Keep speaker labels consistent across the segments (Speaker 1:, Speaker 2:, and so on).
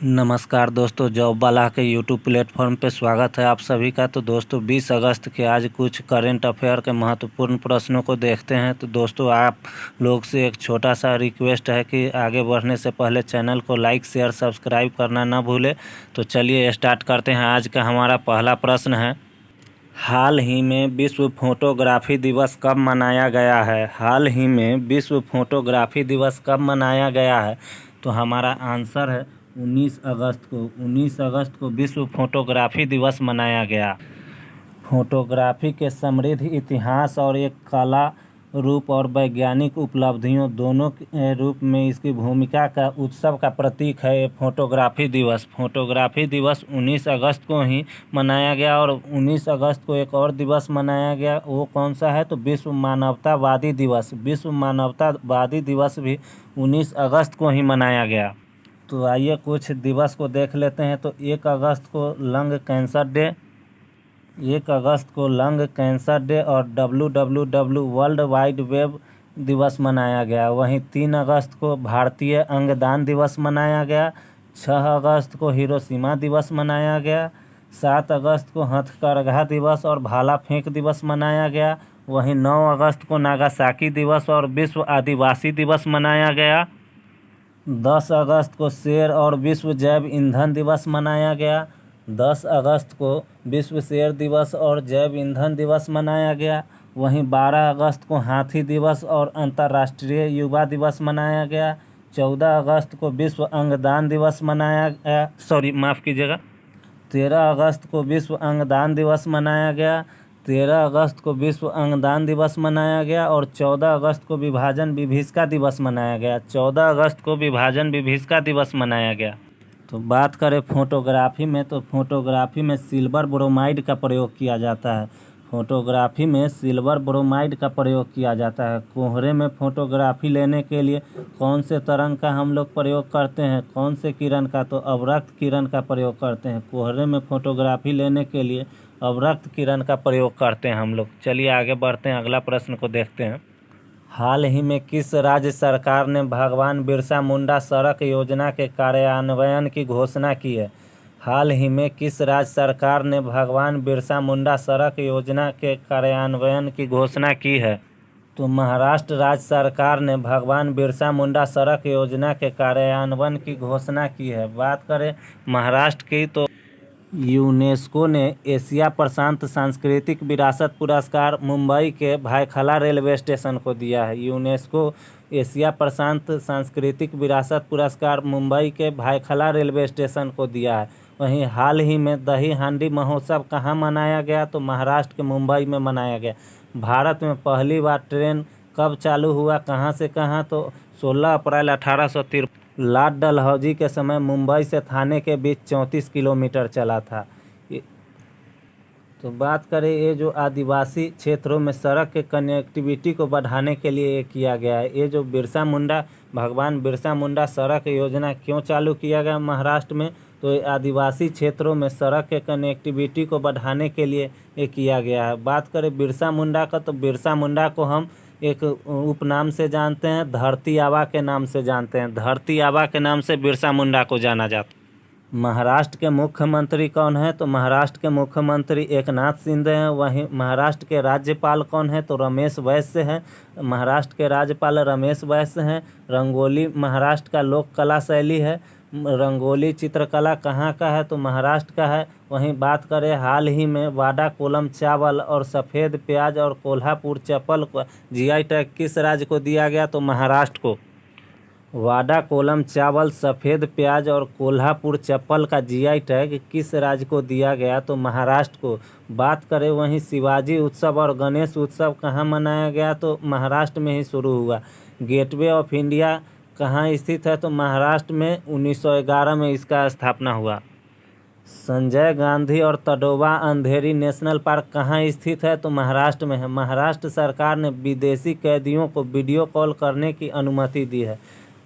Speaker 1: नमस्कार दोस्तों, जॉब वाला के यूट्यूब प्लेटफॉर्म पे स्वागत है आप सभी का। तो दोस्तों 20 अगस्त के आज कुछ करंट अफेयर के महत्वपूर्ण प्रश्नों को देखते हैं। तो दोस्तों आप लोग से एक छोटा सा रिक्वेस्ट है कि आगे बढ़ने से पहले चैनल को लाइक शेयर सब्सक्राइब करना ना भूले। तो चलिए स्टार्ट करते हैं। आज का हमारा पहला प्रश्न है, हाल ही में विश्व फोटोग्राफी दिवस कब मनाया गया है? हाल ही में विश्व फोटोग्राफी दिवस कब मनाया गया है? तो हमारा आंसर है 19 अगस्त को। 19 अगस्त को विश्व फोटोग्राफी दिवस मनाया गया। फोटोग्राफी के समृद्ध इतिहास और एक कला रूप और वैज्ञानिक उपलब्धियों दोनों के रूप में इसकी भूमिका का उत्सव का प्रतीक है ये फोटोग्राफी दिवस। फोटोग्राफी दिवस 19 अगस्त को ही मनाया गया और 19 अगस्त को एक और दिवस मनाया गया। वो कौन सा है? तो विश्व मानवतावादी दिवस। विश्व मानवतावादी दिवस भी 19 अगस्त को ही मनाया गया। तो आइए कुछ दिवस को देख लेते हैं। तो 1 अगस्त को लंग कैंसर डे, 1 अगस्त को लंग कैंसर डे और WWW वर्ल्ड वाइड वेब दिवस मनाया गया। वहीं 3 अगस्त को भारतीय अंगदान दिवस मनाया गया। 6 अगस्त को हिरोशिमा दिवस मनाया गया। 7 अगस्त को हथकरघा दिवस और भाला फेंक दिवस मनाया गया। वहीं 9 अगस्त को नागासाकी दिवस और विश्व आदिवासी दिवस मनाया गया। 10 अगस्त को शेर और विश्व जैव ईंधन दिवस मनाया गया। 10 अगस्त को विश्व शेर दिवस और जैव ईंधन दिवस मनाया गया। वहीं 12 अगस्त को हाथी दिवस और अंतर्राष्ट्रीय युवा दिवस मनाया गया। 14 अगस्त को विश्व अंगदान दिवस मनाया गया। 13 अगस्त को विश्व अंगदान दिवस मनाया गया। 13 अगस्त को विश्व अंगदान दिवस मनाया गया और 14 अगस्त को विभाजन विभीषिका दिवस मनाया गया। 14 अगस्त को विभाजन विभीषिका दिवस मनाया गया। तो बात करें फोटोग्राफी में, तो फोटोग्राफी में सिल्वर ब्रोमाइड का प्रयोग किया जाता है। फोटोग्राफी में सिल्वर ब्रोमाइड का प्रयोग किया जाता है। कोहरे में फोटोग्राफी लेने के लिए कौन से तरंग का हम लोग प्रयोग करते हैं? कौन से किरण का? तो अवरक्त किरण का प्रयोग करते हैं। कोहरे में फोटोग्राफी लेने के लिए अवरक्त किरण का प्रयोग करते हैं हम लोग। चलिए आगे बढ़ते हैं, अगला प्रश्न को देखते हैं। हाल ही में किस राज्य सरकार ने भगवान बिरसा मुंडा सड़क योजना के कार्यान्वयन की घोषणा की है? हाल ही में किस राज्य सरकार ने भगवान बिरसा मुंडा सड़क योजना के कार्यान्वयन की घोषणा की है? तो महाराष्ट्र राज्य सरकार ने भगवान बिरसा मुंडा सड़क योजना के कार्यान्वयन की घोषणा की है। बात करें महाराष्ट्र की, तो यूनेस्को ने एशिया प्रशांत सांस्कृतिक विरासत पुरस्कार मुंबई के भायखला रेलवे स्टेशन को दिया है। यूनेस्को एशिया प्रशांत सांस्कृतिक विरासत पुरस्कार मुंबई के भायखला रेलवे स्टेशन को दिया है। वहीं हाल ही में दही हांडी महोत्सव कहाँ मनाया गया? तो महाराष्ट्र के मुंबई में मनाया गया। भारत में पहली बार ट्रेन कब चालू हुआ, कहाँ से कहाँ? तो 16 अप्रैल 1853 लॉर्ड डलहौजी के समय मुंबई से थाने के बीच 34 किलोमीटर चला था। तो बात करें ये जो आदिवासी क्षेत्रों में सड़क के कनेक्टिविटी को बढ़ाने के लिए ये किया गया है। ये जो भगवान बिरसा मुंडा सड़क योजना क्यों चालू किया गया महाराष्ट्र में? तो आदिवासी क्षेत्रों में सड़क के कनेक्टिविटी को बढ़ाने के लिए ये किया गया है। बात करें बिरसा मुंडा का, तो बिरसा मुंडा को हम एक उपनाम से जानते हैं, धरती आबा के नाम से जानते हैं। धरती आबा के नाम से बिरसा मुंडा को जाना जाता है। महाराष्ट्र के मुख्यमंत्री कौन है? तो महाराष्ट्र के मुख्यमंत्री एकनाथ शिंदे हैं। वहीं महाराष्ट्र के राज्यपाल कौन है? तो रमेश बैस हैं। महाराष्ट्र के राज्यपाल रमेश बैस हैं। रंगोली महाराष्ट्र का लोक कला शैली है। रंगोली चित्रकला कहाँ का है? तो महाराष्ट्र का है। वहीं बात करें हाल ही में वाडा कोलम चावल और सफ़ेद प्याज और कोल्हापुर चप्पल को GI टैग किस राज्य को दिया गया? तो महाराष्ट्र को। वाडा कोलम चावल, सफ़ेद प्याज और कोल्हापुर चप्पल का GI टैग किस राज्य को दिया गया? तो महाराष्ट्र को। बात करें वहीं शिवाजी उत्सव और गणेश उत्सव कहाँ मनाया गया? तो महाराष्ट्र में ही शुरू हुआ। गेटवे ऑफ इंडिया कहाँ स्थित है? तो महाराष्ट्र में 1911 में इसका स्थापना हुआ। संजय गांधी और तडोबा अंधेरी नेशनल पार्क कहाँ स्थित है? तो महाराष्ट्र में है। महाराष्ट्र सरकार ने विदेशी कैदियों को वीडियो कॉल करने की अनुमति दी है।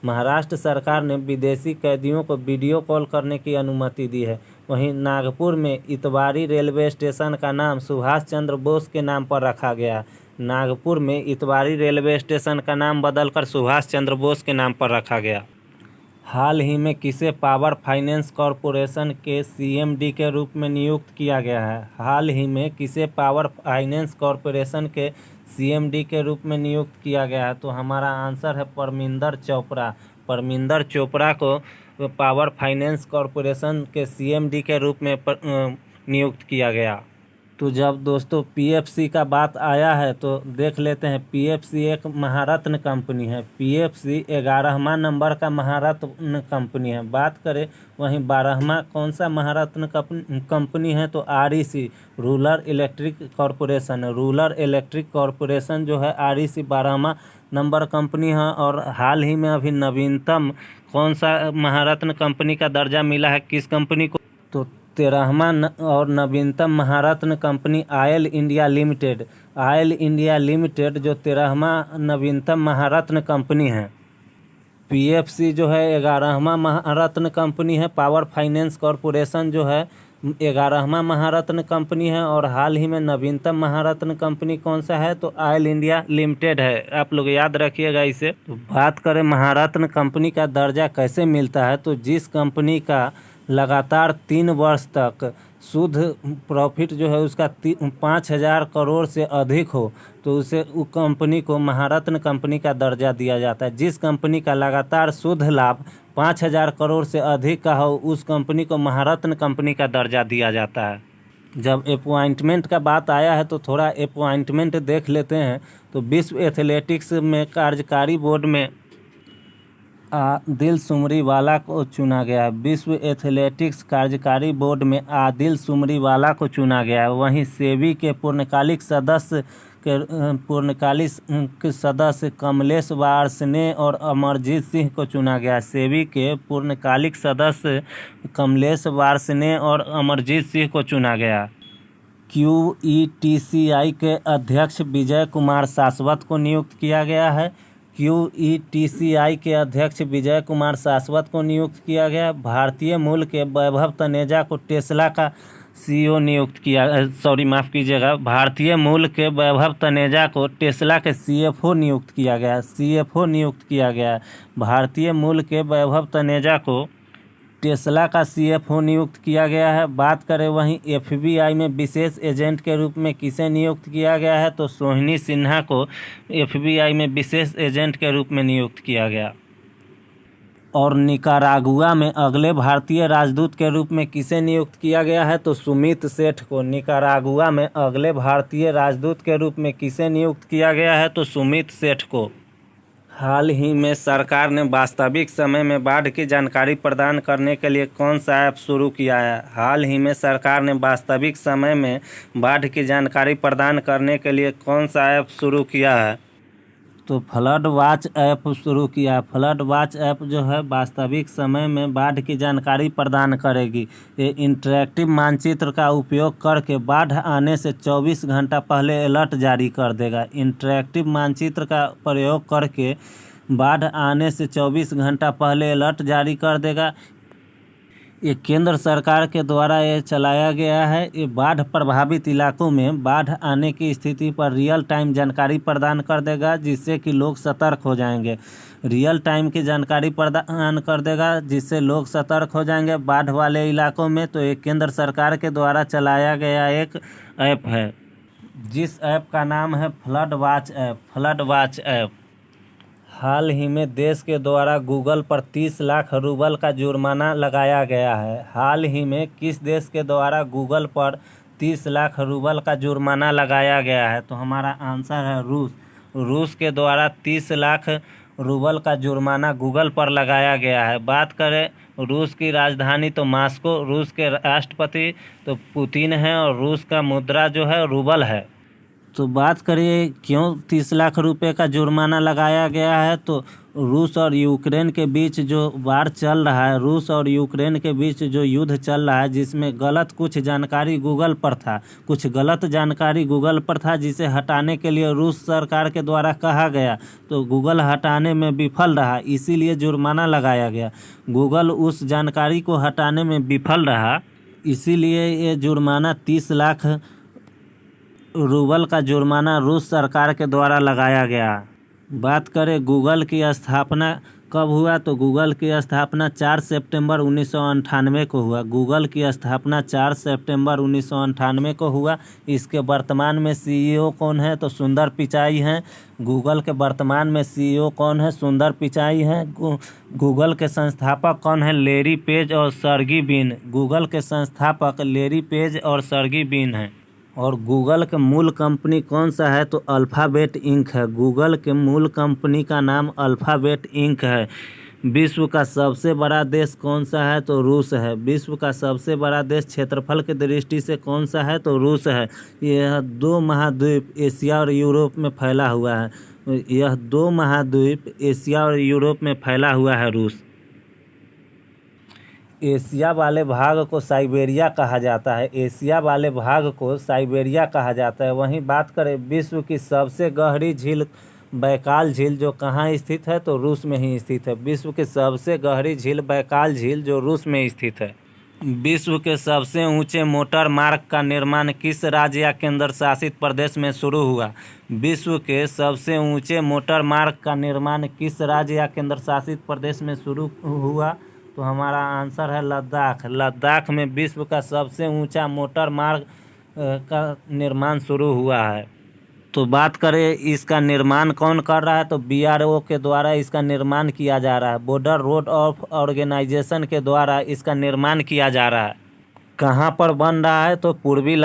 Speaker 1: महाराष्ट्र सरकार ने विदेशी कैदियों को वीडियो कॉल करने की अनुमति दी है। वहीं नागपुर में इतवारी रेलवे स्टेशन का नाम सुभाष चंद्र बोस के नाम पर रखा गया। नागपुर में इतवारी रेलवे स्टेशन का नाम बदलकर सुभाष चंद्र बोस के नाम पर रखा गया। हाल ही में किसे पावर फाइनेंस कॉरपोरेशन के सीएमडी के रूप में नियुक्त किया गया है? हाल ही में किसे पावर फाइनेंस कॉरपोरेशन के सीएमडी के रूप में नियुक्त किया गया है? तो हमारा आंसर है परमिंदर चोपड़ा। परमिंदर चोपड़ा को पावर फाइनेंस कॉरपोरेशन के सीएमडी के रूप में नियुक्त किया गया। तो जब दोस्तों पीएफसी का बात आया है तो देख लेते हैं। पीएफसी एक महारत्न कंपनी है। पीएफसी 11वां नंबर का महारत्न कंपनी है। बात करें वहीं 12वां कौन सा महारत्न कंपनी है? तो REC, rural electric corporation. Rural electric corporation जो है आरईसी 12वां नंबर कंपनी है। और हाल ही में अभी नवीनतम कौन सा महारत्न कंपनी का दर्जा मिला है किस कंपनी को? तो 13वां और नवीनतम Maharatna company Oil India Limited. Oil India Limited जो 13वां नवीनतम महारत्न कंपनी है। पीएफसी जो है 11वां महारत्न कंपनी है। पावर फाइनेंस कॉरपोरेशन जो है 11वां महारत्न कंपनी है। और हाल ही में नवीनतम महारत्न कंपनी कौन सा है? तो ऑयल इंडिया लिमिटेड है। आप लोग याद रखिएगा इसे। तो बात करें महारत्न कंपनी का दर्जा कैसे मिलता है? तो जिस कंपनी का लगातार 3 वर्ष तक शुद्ध प्रॉफिट जो है उसका 5,000 करोड़ से अधिक हो तो उसे उस कंपनी को महारत्न कंपनी का दर्जा दिया जाता है। जिस कंपनी का लगातार शुद्ध लाभ 5,000 करोड़ से अधिक का हो उस कंपनी को महारत्न कंपनी का दर्जा दिया जाता है। जब अपॉइंटमेंट का बात आया है तो थोड़ा अपॉइंटमेंट देख लेते हैं। तो विश्व एथलेटिक्स में कार्यकारी बोर्ड में आदिल सुमरीवाला को चुना गया है। विश्व एथलेटिक्स कार्यकारी बोर्ड में आदिल सुमरीवाला को चुना गया है। वहीं सेबी के पूर्णकालिक सदस्य कमलेश वार्ष्णेय और अमरजीत सिंह को चुना गया है। सेबी के पूर्णकालिक सदस्य कमलेश वार्ष्णेय और अमरजीत सिंह को चुना गया। QETCI के अध्यक्ष विजय कुमार शाश्वत को नियुक्त किया गया है। QETCI के अध्यक्ष विजय कुमार शाश्वत को नियुक्त किया गया। भारतीय मूल के वैभव तनेजा को टेस्ला का CEO नियुक्त किया। माफ़ कीजिएगा, भारतीय मूल के वैभव तनेजा को टेस्ला के CFO नियुक्त किया गया। CFO नियुक्त किया गया। भारतीय मूल के वैभव तनेजा को टेस्ला का CFO नियुक्त किया गया है। बात करें वहीं FBI में विशेष एजेंट के रूप में किसे नियुक्त किया गया है? तो सोहिनी सिन्हा को FBI में विशेष एजेंट के रूप में नियुक्त किया गया। और निकारागुआ में अगले भारतीय राजदूत के रूप में किसे नियुक्त किया गया है? तो सुमित सेठ को। निकारागुआ में अगले भारतीय राजदूत के रूप में किसे नियुक्त किया गया है? तो सुमित सेठ को। हाल ही में सरकार ने वास्तविक समय में बाढ़ की जानकारी प्रदान करने के लिए कौन सा ऐप शुरू किया है? हाल ही में सरकार ने वास्तविक समय में बाढ़ की जानकारी प्रदान करने के लिए कौन सा ऐप शुरू किया है? तो फ्लड वॉच ऐप शुरू किया। फ्लड वॉच ऐप जो है वास्तविक समय में बाढ़ की जानकारी प्रदान करेगी। ये इंटरैक्टिव मानचित्र का उपयोग करके बाढ़ आने से 24 घंटा पहले अलर्ट जारी कर देगा। इंटरैक्टिव मानचित्र का प्रयोग करके बाढ़ आने से 24 घंटा पहले अलर्ट जारी कर देगा। ये केंद्र सरकार के द्वारा ये चलाया गया है। ये बाढ़ प्रभावित इलाकों में बाढ़ आने की स्थिति पर रियल टाइम जानकारी प्रदान कर देगा जिससे कि लोग सतर्क हो जाएंगे। रियल टाइम की जानकारी प्रदान कर देगा जिससे लोग सतर्क हो जाएंगे बाढ़ वाले इलाकों में। तो ये केंद्र सरकार के द्वारा चलाया गया एक ऐप है जिस ऐप का नाम है Flood Watch app. Flood Watch app. हाल ही में देश के द्वारा गूगल पर 30 लाख रूबल का जुर्माना लगाया गया है। हाल ही में किस देश के द्वारा गूगल पर 30 लाख रूबल का जुर्माना लगाया गया है? तो हमारा आंसर है रूस। रूस के द्वारा 30 लाख रूबल का जुर्माना गूगल पर लगाया गया है। बात करें रूस की राजधानी तो मास्को। रूस के राष्ट्रपति तो पुतिन है और रूस का मुद्रा जो है रूबल है। तो बात करिए क्यों 30 लाख रुपए का जुर्माना लगाया गया है? तो रूस और यूक्रेन के बीच जो वार चल रहा है, रूस और यूक्रेन के बीच जो युद्ध चल रहा है जिसमें गलत कुछ जानकारी गूगल पर था, कुछ गलत जानकारी गूगल पर था जिसे हटाने के लिए रूस सरकार के द्वारा कहा गया तो गूगल हटाने में विफल रहा, इसीलिए जुर्माना लगाया गया। गूगल उस जानकारी को हटाने में विफल रहा, इसीलिए ये जुर्माना 30 लाख रूबल का जुर्माना रूस सरकार के द्वारा लगाया गया। बात करें गूगल की स्थापना कब हुआ? तो गूगल की स्थापना 4 सितंबर 1998 को हुआ। गूगल की स्थापना 4 सितंबर 1998 को हुआ। इसके वर्तमान में सीईओ कौन है? तो सुंदर पिचाई हैं। गूगल के वर्तमान में सीईओ कौन है? सुंदर पिचाई हैं। गूगल के संस्थापक कौन है? लैरी पेज और सर्गी ब्रिन। गूगल के संस्थापक लैरी पेज और सर्गी ब्रिन हैं। और गूगल के मूल कंपनी कौन सा है? तो अल्फ़ाबेट इंक है। गूगल के मूल कंपनी का नाम अल्फ़ाबेट इंक है। विश्व का सबसे बड़ा देश कौन सा है? तो रूस है। विश्व का सबसे बड़ा देश क्षेत्रफल की दृष्टि से कौन सा है? तो रूस है। यह 2 महाद्वीप एशिया और यूरोप में फैला हुआ है। यह 2 महाद्वीप एशिया और यूरोप में फैला हुआ है रूस। एशिया वाले भाग को साइबेरिया कहा जाता है। एशिया वाले भाग को साइबेरिया कहा जाता है। वहीं बात करें विश्व की सबसे गहरी झील बैकाल झील जो कहाँ स्थित है? तो रूस में ही स्थित है। विश्व की सबसे गहरी झील बैकाल झील जो रूस में स्थित है। विश्व के सबसे ऊंचे मोटर मार्ग का निर्माण किस राज्य या केंद्र शासित प्रदेश में शुरू हुआ? विश्व के सबसे ऊंचे मोटर मार्ग का निर्माण किस राज्य या केंद्र शासित प्रदेश में शुरू हुआ? तो हमारा आंसर है लद्दाख। लद्दाख में विश्व का सबसे ऊंचा मोटर मार्ग का निर्माण शुरू हुआ है। तो बात करें इसका निर्माण कौन कर रहा है? तो BRO के द्वारा इसका निर्माण किया जा रहा है। बॉर्डर रोड ऑफ ऑर्गेनाइजेशन के द्वारा इसका निर्माण किया जा रहा है। कहाँ पर बन रहा है? तो पूर्वी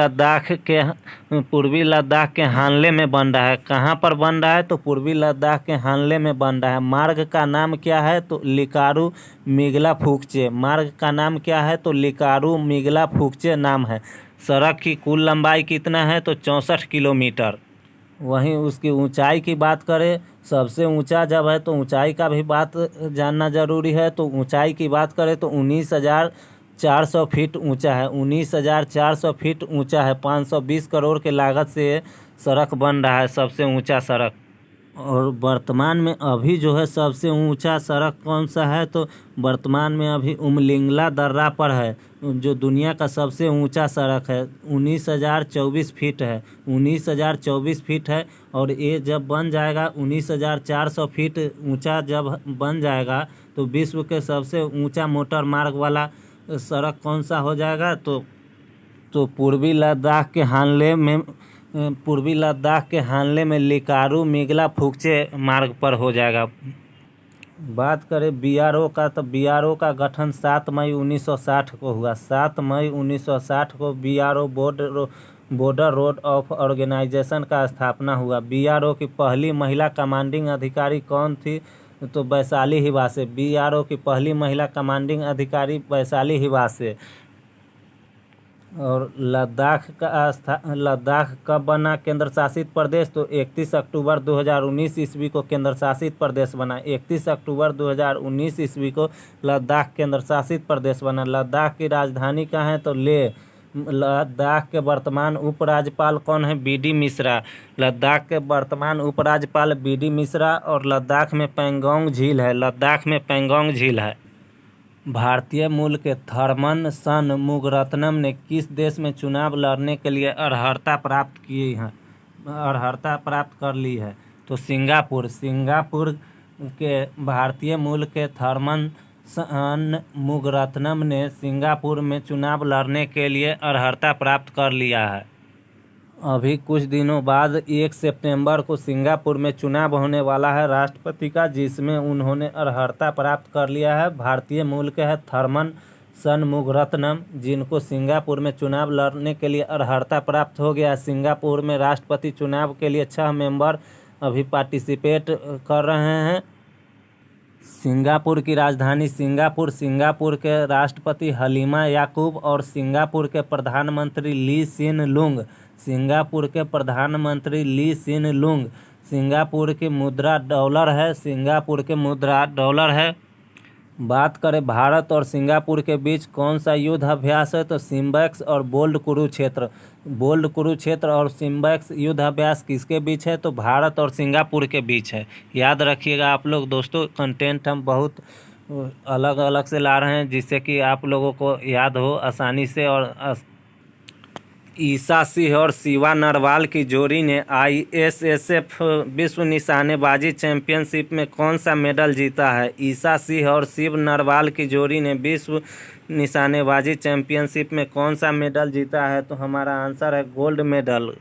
Speaker 1: लद्दाख के हानले में बन रहा है। कहाँ पर बन रहा है? तो पूर्वी लद्दाख के हानले में बन रहा है। मार्ग का नाम क्या है? तो लिकारू मिगला फुकचे। मार्ग का नाम क्या है? तो लिकारू मिगला फुकचे नाम है। सड़क की कुल लंबाई कितना है? तो 64 किलोमीटर। वहीं उसकी ऊंचाई की बात करें, सबसे ऊंचा जब है तो ऊंचाई का भी बात जानना ज़रूरी है। तो ऊंचाई की बात करें तो 19,400 फीट ऊंचा है। 19,400 फीट ऊंचा है। 520 करोड़ के लागत से सड़क बन रहा है, सबसे ऊंचा सड़क। और वर्तमान में अभी जो है सबसे ऊंचा सड़क कौन सा है? तो वर्तमान में अभी उमलिंगला दर्रा पर है, जो दुनिया का सबसे ऊंचा सड़क है। 19,024 फीट है। 19,024 फीट है। और ये जब बन जाएगा 19,400 फीट ऊंचा जब बन जाएगा तो विश्व के सबसे ऊंचा मोटर मार्ग वाला सड़क कौन सा हो जाएगा? तो पूर्वी लद्दाख के हानले में लिकारू मिगला फुकचे मार्ग पर हो जाएगा। बात करें BRO का, तो BRO का गठन 7 मई 1960 को हुआ। 7 मई 1960 को BRO border road of organisation का स्थापना हुआ। BRO की पहली महिला कमांडिंग अधिकारी कौन थी? तो वैशाली हिवासे। BRO की पहली महिला कमांडिंग अधिकारी वैशाली हिवासे। और लद्दाख कब बना केंद्र शासित प्रदेश? तो 31 अक्टूबर 2019 ईस्वी को केंद्र शासित प्रदेश बना। 31 अक्टूबर 2019 ईस्वी को लद्दाख केंद्र शासित प्रदेश बना। लद्दाख की राजधानी कहाँ है? तो लेह। लद्दाख के वर्तमान उपराज्यपाल कौन है? BD मिश्रा। लद्दाख के वर्तमान उपराज्यपाल BD मिश्रा। और लद्दाख में पैंगोंग झील है। लद्दाख में पैंगोंग झील है। भारतीय मूल के थरमन षणमुगरत्नम ने किस देश में चुनाव लड़ने के लिए अर्हता प्राप्त कर ली है? तो सिंगापुर। सिंगापुर के भारतीय मूल के थरमन षणमुगरत्नम ने सिंगापुर में चुनाव लड़ने के लिए अर्हता प्राप्त कर लिया है। अभी कुछ दिनों बाद 1 सितंबर को सिंगापुर में चुनाव होने वाला है राष्ट्रपति का, जिसमें उन्होंने अर्हता प्राप्त कर लिया है। भारतीय मूल के है थरमन षणमुगरत्नम, जिनको सिंगापुर में चुनाव लड़ने के लिए अर्हता प्राप्त हो गया। सिंगापुर में राष्ट्रपति चुनाव के लिए 6 मेंबर अभी पार्टिसिपेट कर रहे हैं। सिंगापुर की राजधानी सिंगापुर। सिंगापुर के राष्ट्रपति हलीमा याकूब और सिंगापुर के प्रधानमंत्री ली सिन लुंग। सिंगापुर के प्रधानमंत्री ली सिन लुंग। सिंगापुर की मुद्रा डॉलर है। सिंगापुर के मुद्रा डॉलर है। बात करें भारत और सिंगापुर के बीच कौन सा युद्ध अभ्यास है? तो सिम्बैक्स और बोल्ड कुरुक्षेत्र। बोल्ड कुरुक्षेत्र और सिम्बैक्स युद्ध अभ्यास किसके बीच है? तो भारत और सिंगापुर के बीच है। याद रखिएगा आप लोग दोस्तों, कंटेंट हम बहुत अलग अलग से ला रहे हैं जिससे कि आप लोगों को याद हो आसानी से और ईसा सिंह और शिवा नरवाल की जोड़ी ने आईएसएसएफ विश्व निशानेबाजी चैंपियनशिप में कौन सा मेडल जीता है? ईसा सिंह और शिव नरवाल की जोड़ी ने विश्व निशानेबाजी चैंपियनशिप में कौन सा मेडल जीता है? तो हमारा आंसर है गोल्ड मेडल।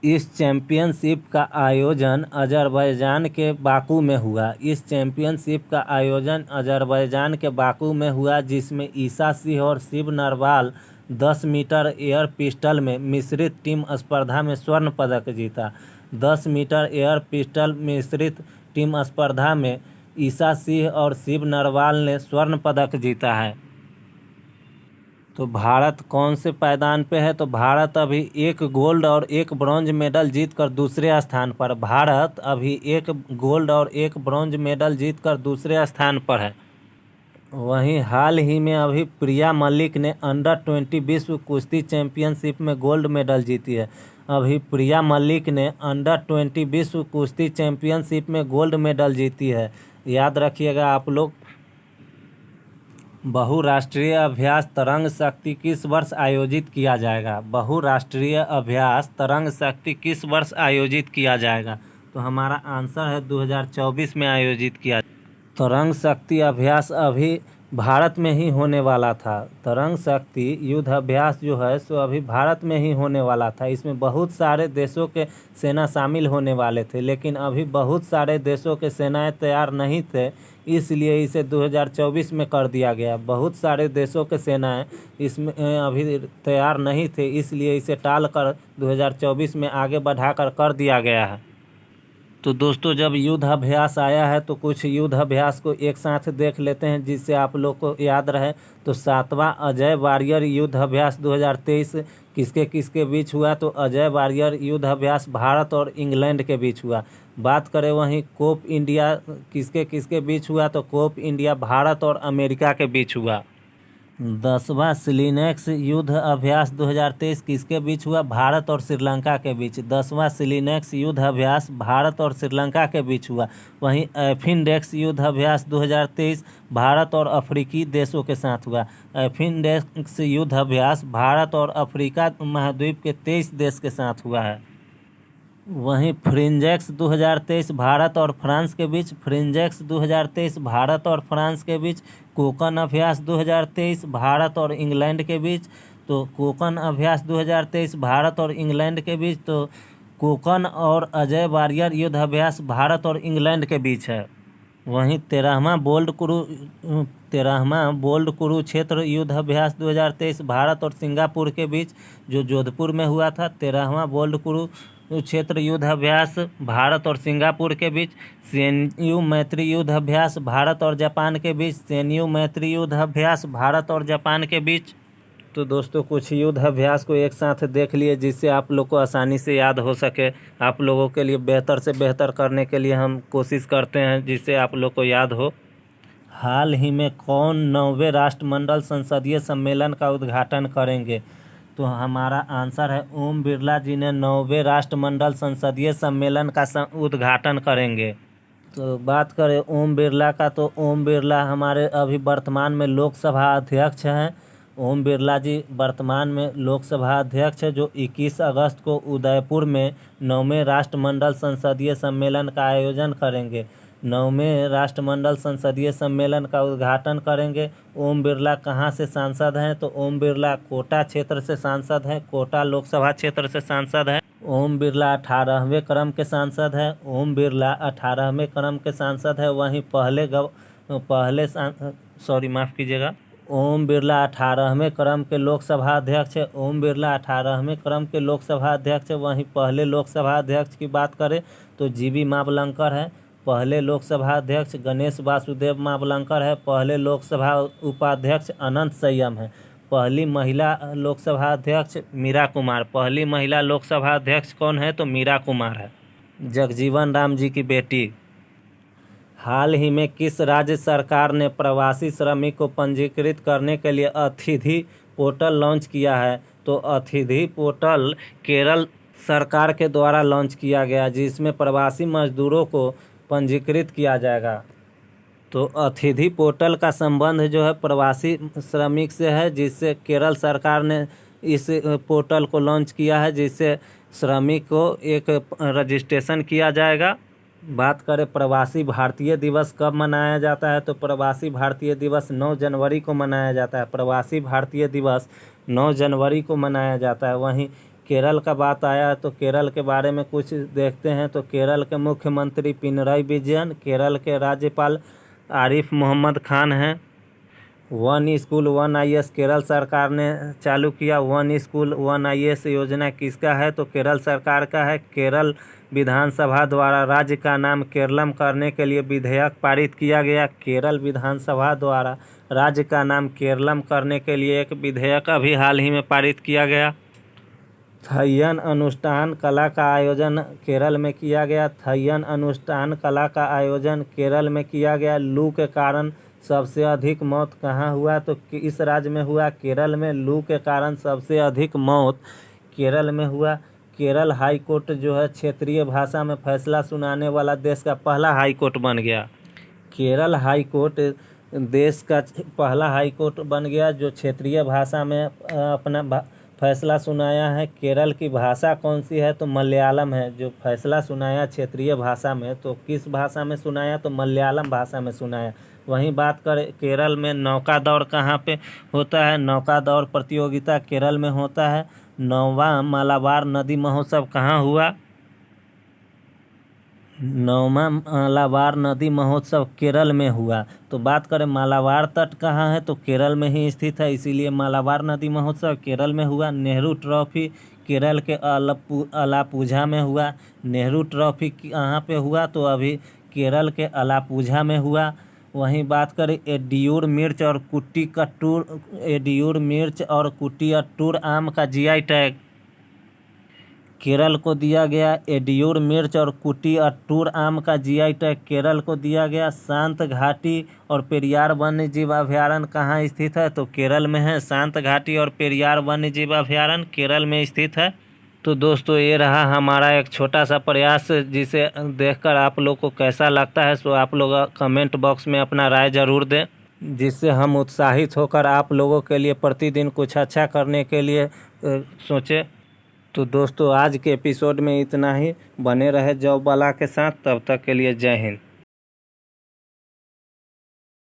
Speaker 1: इस चैंपियनशिप का आयोजन अजरबैजान के बाकू में हुआ। इस चैंपियनशिप का आयोजन अजरबैजान के बाकू में हुआ, जिसमें ईसा सिंह और Shiva Narwal 10 metre air pistol में मिश्रित टीम स्पर्धा में स्वर्ण पदक जीता। 10 मीटर एयर पिस्टल मिश्रित टीम स्पर्धा में ईसा सिंह और शिव नरवाल ने स्वर्ण पदक जीता है। तो भारत कौन से पायदान पे है? तो भारत अभी एक गोल्ड और एक ब्रॉन्ज मेडल जीतकर दूसरे स्थान पर। भारत अभी एक गोल्ड और एक ब्रॉन्ज मेडल जीतकर दूसरे स्थान पर है। वहीं हाल ही में अभी प्रिया मलिक ने अंडर-20 विश्व कुश्ती चैंपियनशिप में गोल्ड मेडल जीती है। अभी प्रिया मलिक ने अंडर-20 विश्व कुश्ती चैंपियनशिप में गोल्ड मेडल जीती है। याद रखिएगा आप लोग। बहुराष्ट्रीय अभ्यास तरंग शक्ति किस वर्ष आयोजित किया जाएगा? बहुराष्ट्रीय अभ्यास तरंग शक्ति किस वर्ष आयोजित किया जाएगा? तो हमारा आंसर है 2024 में आयोजित किया। तरंग शक्ति अभ्यास अभी भारत में ही होने वाला था। तरंग शक्ति युद्ध अभ्यास जो है सो अभी भारत में ही होने वाला था। इसमें बहुत सारे देशों के सेना शामिल होने वाले थे, लेकिन अभी बहुत सारे देशों के सेनाएं तैयार नहीं थे, इसलिए इसे 2024 में कर दिया गया। बहुत सारे देशों के सेनाएं इसमें अभी तैयार नहीं थे, इसलिए इसे टालकर 2024 में आगे बढ़ाकर कर दिया गया है। तो दोस्तों, जब युद्ध अभ्यास आया है तो कुछ युद्ध अभ्यास को एक साथ देख लेते हैं, जिससे आप लोग को याद रहे। तो 7वां अजय वारियर युद्ध अभ्यास 2023 किसके किसके बीच हुआ? तो अजय वारियर युद्ध अभ्यास भारत और इंग्लैंड के बीच हुआ। बात करें वहीं कोप इंडिया किसके किसके बीच हुआ? तो कोप इंडिया भारत और अमेरिका के बीच हुआ। 10वां सिलिनेक्स युद्ध अभ्यास 2023 किसके बीच हुआ? भारत और श्रीलंका के बीच। 10वां सिलिनेक्स युद्ध अभ्यास भारत और श्रीलंका के बीच हुआ। वहीं एफिनडेक्स युद्ध अभ्यास 2023 भारत और अफ्रीकी देशों के साथ हुआ। एफिनडेक्स युद्ध अभ्यास भारत और अफ्रीका महाद्वीप के 23 देश के साथ हुआ है। वहीं फ्रिंजेक्स 2023 भारत और फ्रांस के बीच। फ्रिंजेक्स 2023 भारत और फ्रांस के बीच। कोकन अभ्यास 2023 भारत और इंग्लैंड के बीच। तो कोकन अभ्यास 2023 भारत और इंग्लैंड के बीच। तो कोकन और अजय वारियर युद्ध अभ्यास भारत और इंग्लैंड के बीच है। वहीं 13वां बोल्ड कुरुक्षेत्र युद्ध अभ्यास 2023 भारत और सिंगापुर के बीच, जो जोधपुर में हुआ था। 13वां बोल्ड कुरुक्षेत्र युद्ध अभ्यास भारत और सिंगापुर के बीच। सेन्यू मैत्री युद्ध अभ्यास भारत और जापान के बीच। सेन्यू मैत्री युद्ध अभ्यास भारत और जापान के बीच। तो दोस्तों, कुछ युद्ध अभ्यास को एक साथ देख लिए, जिससे आप लोग को आसानी से याद हो सके। आप लोगों के लिए बेहतर से बेहतर करने के लिए हम कोशिश करते हैं, जिससे आप लोग को याद हो। हाल ही में कौन 9वें राष्ट्रमंडल संसदीय सम्मेलन का उद्घाटन करेंगे? तो हमारा आंसर है ओम बिरला जी ने 9वें राष्ट्रमंडल संसदीय सम्मेलन का उद्घाटन करेंगे। तो बात करें ओम बिरला का, तो ओम बिरला हमारे अभी वर्तमान में लोकसभा अध्यक्ष हैं। ओम बिरला जी वर्तमान में लोकसभा अध्यक्ष है, जो 21 अगस्त को उदयपुर में 9वें राष्ट्रमंडल संसदीय सम्मेलन का आयोजन करेंगे। 9वें राष्ट्रमंडल संसदीय सम्मेलन का उद्घाटन करेंगे। ओम बिरला कहाँ से सांसद हैं? तो ओम बिरला कोटा क्षेत्र से सांसद हैं, कोटा लोकसभा क्षेत्र से सांसद हैं। ओम बिरला 18वें क्रम के सांसद हैं। ओम बिरला 18वें क्रम के सांसद हैं। वहीं ओम बिरला 18वें क्रम के लोकसभा अध्यक्ष है। ओम बिरला 18वें क्रम के लोकसभा अध्यक्ष है। वहीं पहले लोकसभा अध्यक्ष की बात करें तो जीबी मावलंकर है। पहले लोकसभा अध्यक्ष गणेश वासुदेव मावलंकर है। पहले लोकसभा उपाध्यक्ष अनंत संयम है। पहली महिला लोकसभा अध्यक्ष मीरा कुमार। पहली महिला लोकसभा अध्यक्ष कौन है? तो मीरा कुमार है, जगजीवन राम जी की बेटी। हाल ही में किस राज्य सरकार ने प्रवासी श्रमिक को पंजीकृत करने के लिए अतिथि पोर्टल लॉन्च किया है? तो अतिथि पोर्टल केरल सरकार के द्वारा लॉन्च किया गया, जिसमें प्रवासी मजदूरों को पंजीकृत किया जाएगा। तो अतिथि पोर्टल का संबंध जो है प्रवासी श्रमिक से है, जिससे केरल सरकार ने इस पोर्टल को लॉन्च किया है, जिससे श्रमिक को एक रजिस्ट्रेशन किया जाएगा। बात करें प्रवासी भारतीय दिवस कब मनाया जाता है, तो प्रवासी भारतीय दिवस 9 जनवरी को मनाया जाता है। प्रवासी भारतीय दिवस 9 जनवरी को मनाया जाता है। वहीं केरल का बात आया तो केरल के बारे में कुछ देखते हैं। तो केरल के मुख्यमंत्री पिनराई विजयन, केरल के राज्यपाल आरिफ मोहम्मद खान हैं। 1 स्कूल 1 IAS केरल सरकार ने चालू किया। 1 स्कूल 1 IAS योजना किसका है, तो केरल सरकार का है। केरल विधानसभा द्वारा राज्य का नाम केरलम करने के लिए विधेयक पारित किया गया। केरल विधानसभा द्वारा राज्य का नाम केरलम करने के लिए एक विधेयक अभी हाल ही में पारित किया गया। थय्यन अनुष्ठान कला का आयोजन केरल में किया गया। थय्यन अनुष्ठान कला का आयोजन केरल में किया गया। लू के कारण सबसे अधिक मौत कहाँ हुआ, तो इस राज्य में हुआ, केरल में। लू के कारण सबसे अधिक मौत केरल में हुआ। केरल हाई कोर्ट जो है क्षेत्रीय भाषा में फैसला सुनाने वाला देश का पहला हाई कोर्ट बन गया। केरल हाई कोर्ट देश का पहला हाई कोर्ट बन गया जो क्षेत्रीय भाषा में अपना फैसला सुनाया है। केरल की भाषा कौन सी है, तो मलयालम है। जो फैसला सुनाया क्षेत्रीय भाषा में, तो किस भाषा में सुनाया, तो मलयालम भाषा में सुनाया। वहीं बात करें केरल में नौका दौड़ कहाँ पे होता है, नौका दौड़ प्रतियोगिता केरल में होता है। 9वां मालाबार नदी महोत्सव कहाँ हुआ, 9वां मालाबार नदी महोत्सव केरल में हुआ। तो बात करें मालाबार तट कहाँ है, तो केरल में ही स्थित है, इसीलिए मालाबार नदी महोत्सव केरल में हुआ। नेहरू ट्रॉफी केरल के अलापुझा में हुआ। नेहरू ट्रॉफी कहाँ पे हुआ, तो अभी केरल के अलापुझा में हुआ। वहीं बात करें एडियूर मिर्च और कुट्टी अट्टूर आम का GI टैग केरल को दिया गया। एडियूर मिर्च और कुट्टी अट्टूर आम का GI टैग केरल को दिया गया। शांत घाटी और पेरियार वन्य जीव अभयारण्य कहाँ स्थित है, तो केरल में है। शांत घाटी और पेरियार वन्य जीव अभयारण्य केरल में स्थित है। तो दोस्तों ये रहा हमारा एक छोटा सा प्रयास, जिसे देखकर आप लोग को कैसा लगता है, सो आप लोग कमेंट बॉक्स में अपना राय ज़रूर दें, जिससे हम उत्साहित होकर आप लोगों के लिए प्रतिदिन कुछ अच्छा करने के लिए सोचें। तो दोस्तों आज के एपिसोड में इतना ही। बने रहे जॉब वाला के साथ, तब तक के लिए जय हिंद।